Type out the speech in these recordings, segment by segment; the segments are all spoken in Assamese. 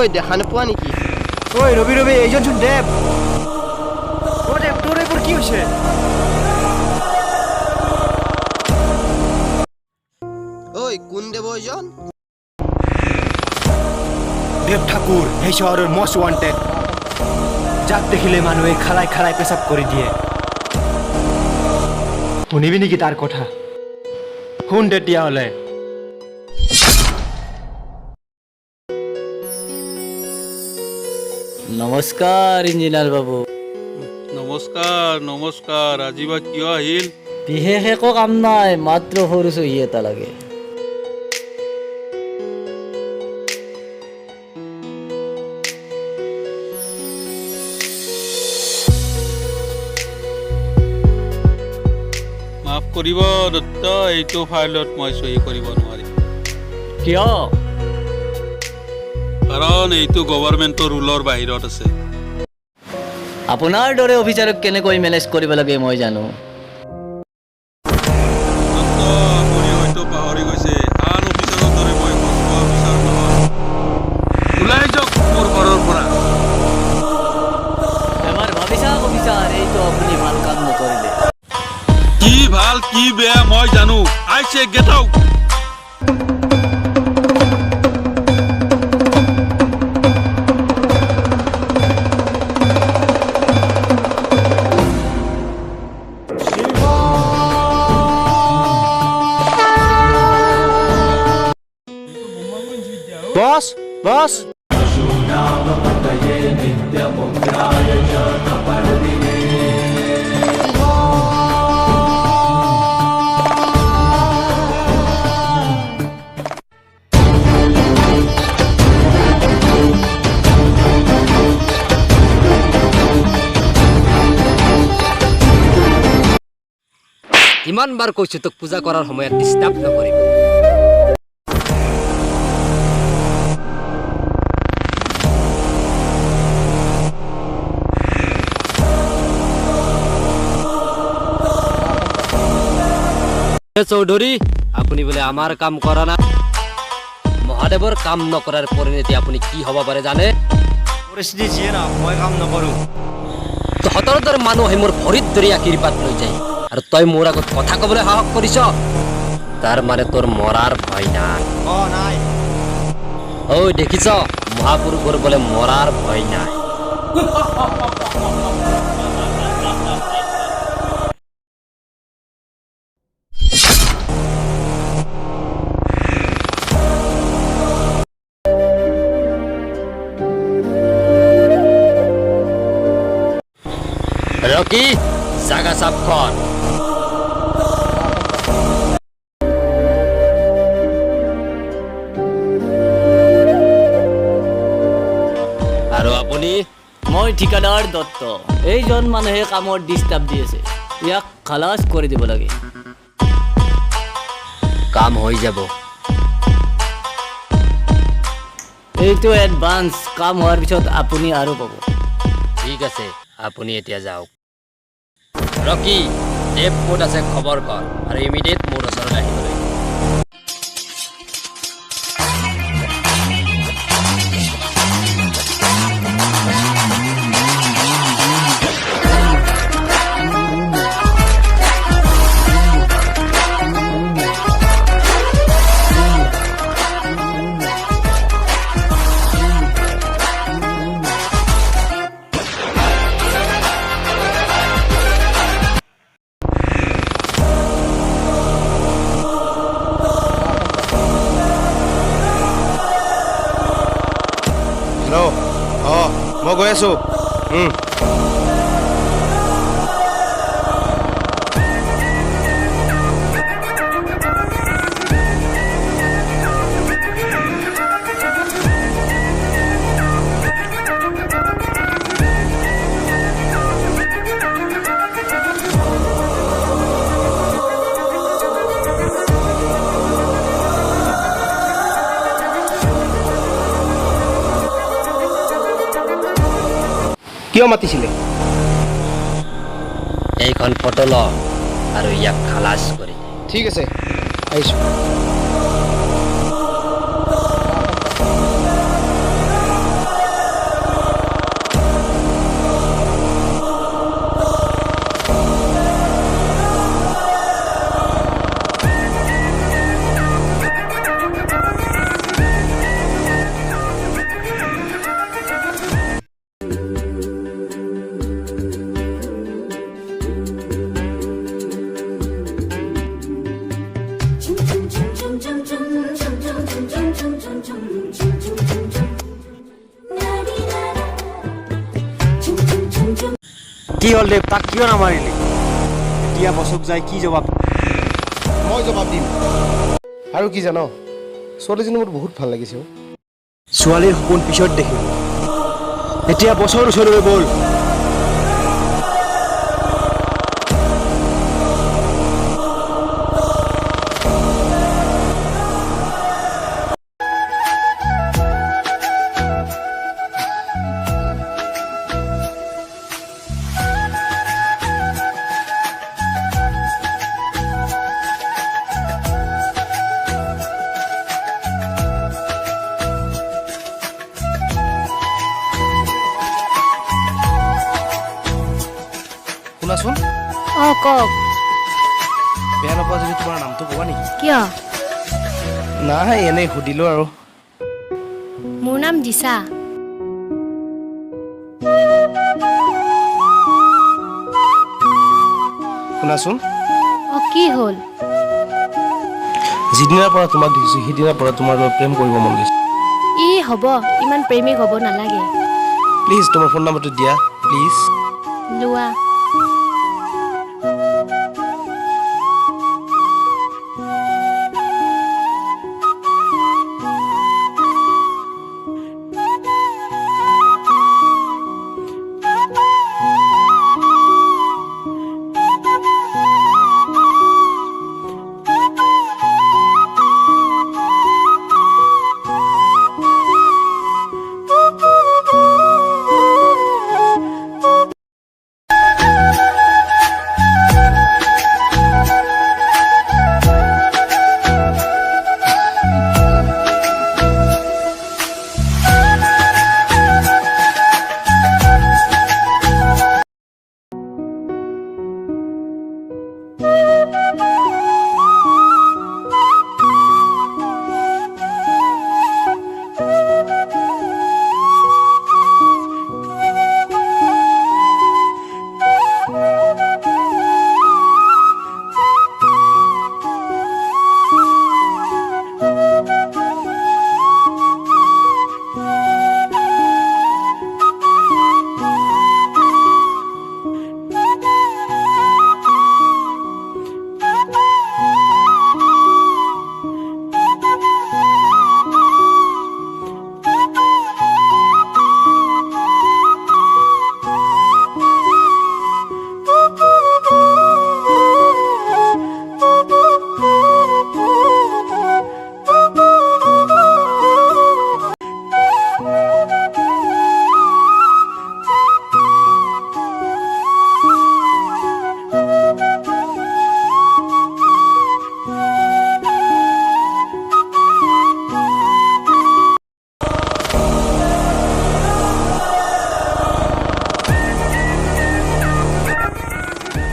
ঐ দেখা নোপোৱা নেকি? ঐ ৰবি ৰবি, এইজনচোন দেৱ। অ দেৱ, তোৰ এইবোৰ কি হৈছে? ঐ কোন দেৱ এইজন? দেৱ ঠাকুৰ, এই চহৰৰ মষ্ট ৱান্টেড, যাক দেখিলে মানুহে খালাই খালাই পেচাব কৰি দিয়ে। শুনিবি নেকি তাৰ কথা? শুন তেতিয়াহ'লে। নমস্কাৰ ইঞ্জিনিয়াৰ বাবু। নমস্কাৰ নমস্কাৰ। আজি বা কিয় আহিল? বিশেষ একো কাম নাই, মাত্ৰ সৰু চহী এটা লাগে। মাফ কৰিব দত্ত, এইটো ফাইলত মই চহী কৰিব নোৱাৰিম। কিয়? কাৰণ এইটো গভৰ্ণমেণ্টৰ ৰুলৰ বাহিৰত আছে। আপোনাৰ দৰে অফিচাৰক কেনেকৈ মেনেজ কৰিব লাগে মই জানো। দত্ত, আপুনি হয়তো পাহৰি গৈছে, আন অফিচাৰৰ দৰে মই কষ্ট অফিচাৰ নহয়। ওলাই যাওক মোৰ ঘৰৰ পৰা। এবাৰ ভাবি চাওক অফিচাৰ, এইটো আপুনি ভাল কাম নকৰিলে। কি ভাল কি বেয়া মই জানো। I say get out. বছ বছ, ইমান বাৰ কৈছো তোক পূজা কৰাৰ সময়ত ডিষ্টাৰ্ব নকৰিবি। চৌধুৰী, আপুনি বোলে আমাৰ কাম কৰা না। মহাদেৱৰ কাম নকৰাৰ পৰিণতি আপুনি কি হ'ব পাৰে জানে? পৰিস্থিতি যিয়ে না, মই কাম নকৰোঁ। তহঁতৰ দৰে মানুহ আহি মোৰ ভৰিত ধৰি আশীৰ্বাদ লৈ যায়, আৰু তই মোৰ আগত কথা ক'বলৈ সাহস কৰিছ? তাৰ মানে তোৰ মৰাৰ ভয় নাই। নাই। ঐ দেখিছ, মহাপুৰুষৰ বোলে মৰাৰ ভয় নাই। ৰকি, জাগা চাপ কৰ। আৰু আপুনি? মই ঠিকাদাৰ দত্ত। এইজন মানুহে কামত ডিষ্টাৰ্ব দি আছে, ইয়াক খালাচ কৰি দিব লাগে। কাম হৈ যাব। এইটো এডভান্স, কাম হোৱাৰ পিছত আপুনি আৰু পাব। ঠিক আছে, আপুনি এতিয়া যাওক। ৰকি, দেৱ ক'ত আছে খবৰ কৰ, আৰু ইমিডিয়েট মোৰ ওচৰত আহিবলৈ। হেল্ল', মই গৈ আছোঁ। কিয় মাতিছিলে? এইখন ফটো ল আৰু ইয়াক খালাচ কৰি। ঠিক আছে, আহিছোঁ। দেৱ তাক কিয় নামাৰিলি এতিয়া বছক যায় কি জবাব মই জবাব দিম আৰু কি জানো ছোৱালীজনী মোৰ বহুত ভাল লাগিছে ছোৱালীৰ সপোন পিছত দেখিম এতিয়া বছৰ ওচৰলৈ ব'ল শুনাচোন অঁ কওক বেয়া নাপোৱা যদি তোমাৰ নামটো ক'বা নেকি কিয় নাই এনেই সুধিলোঁ আৰু মোৰ নাম দিশা শুনাচোন অঁ কি হ'ল যিদিনাৰ পৰা তোমাক দেখিছোঁ সিদিনাৰ পৰা তোমাৰ লগত প্ৰেম কৰিব মন গৈছে ই হ'ব ইমান প্ৰেমিক হ'ব নালাগে প্লিজ তোমাৰ ফোন নম্বৰটো দিয়া প্লিজ লোৱা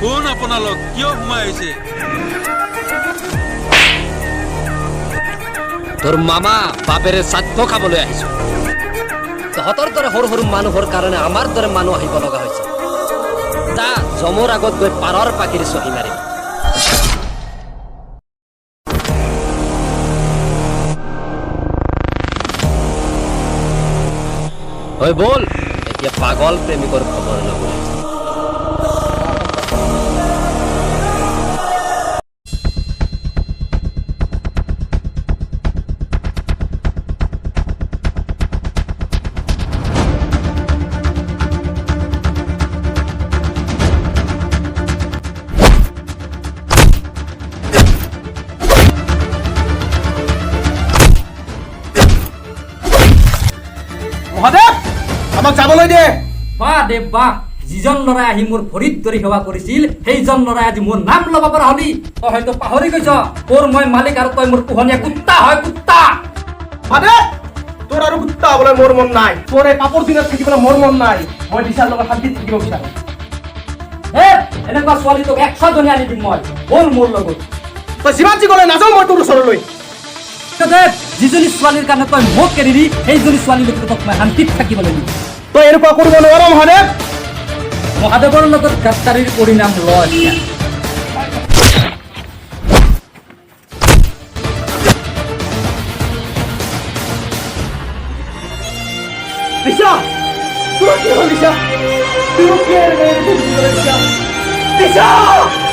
কোন আপোনালোক কিয় সোমাই আহিছে তোৰ মামা বাপেৰে শ্ৰাদ্ধ খাবলৈ আহিছো তহঁতৰ দৰে সৰু সৰু মানুহৰ কাৰণে আমাৰ দৰে মানুহ আহিব লগা হৈছে তা জমৰ আগত গৈ পাৰৰ পাখিৰে চহি মাৰিম ঐ বল এতিয়া পাগল প্ৰেমিকৰ খবৰ ল'বলৈ মহাদেৱ আমাক যাবলৈ দে বাহ দেৱ বাহ যিজন ল'ৰাই আহি মোৰ ভৰিত ধৰি সেৱা কৰিছিল সেইজন ল'ৰাই আজি মোৰ নাম ল'ব পৰা হলি তই হয়তো পাহৰি গৈছ তোৰ মই মালিক আৰু তই মোৰ পোহনীয়া কুত্তা হয় কুত্তা মহাদেৱ তোৰ আৰু কুত্তা হ'বলৈ মোৰ মন নাই তোৰ এই পাপৰ দিনত থাকিবলৈ মোৰ মন নাই মই দিশাৰ লগত শান্তিত থাকিব বিচাৰোঁ হে এনেকুৱা ছোৱালী তোক 100 জনী আনি দিম মই বল মোৰ লগত তই যিমান যি ক'লে নাযাওঁ মই তোৰ ওচৰলৈ দেৱ যিজনী ছোৱালীৰ কাৰণে তই মোক এৰিলি সেইজনী ছোৱালীৰ লগত তোক মই শান্তিত থাকিবলৈ দিম তই এনেকুৱা কৰিব নোৱাৰ মহাদেৱ মহাদেৱৰ লগত গাদ্দাৰীৰ পৰিণাম লয় দিশা তোৰ কি হ'ল দিশা তুই মোক কিয় এনেকৈ এৰি থৈ গুচি গ'লি দিছা? দিছা!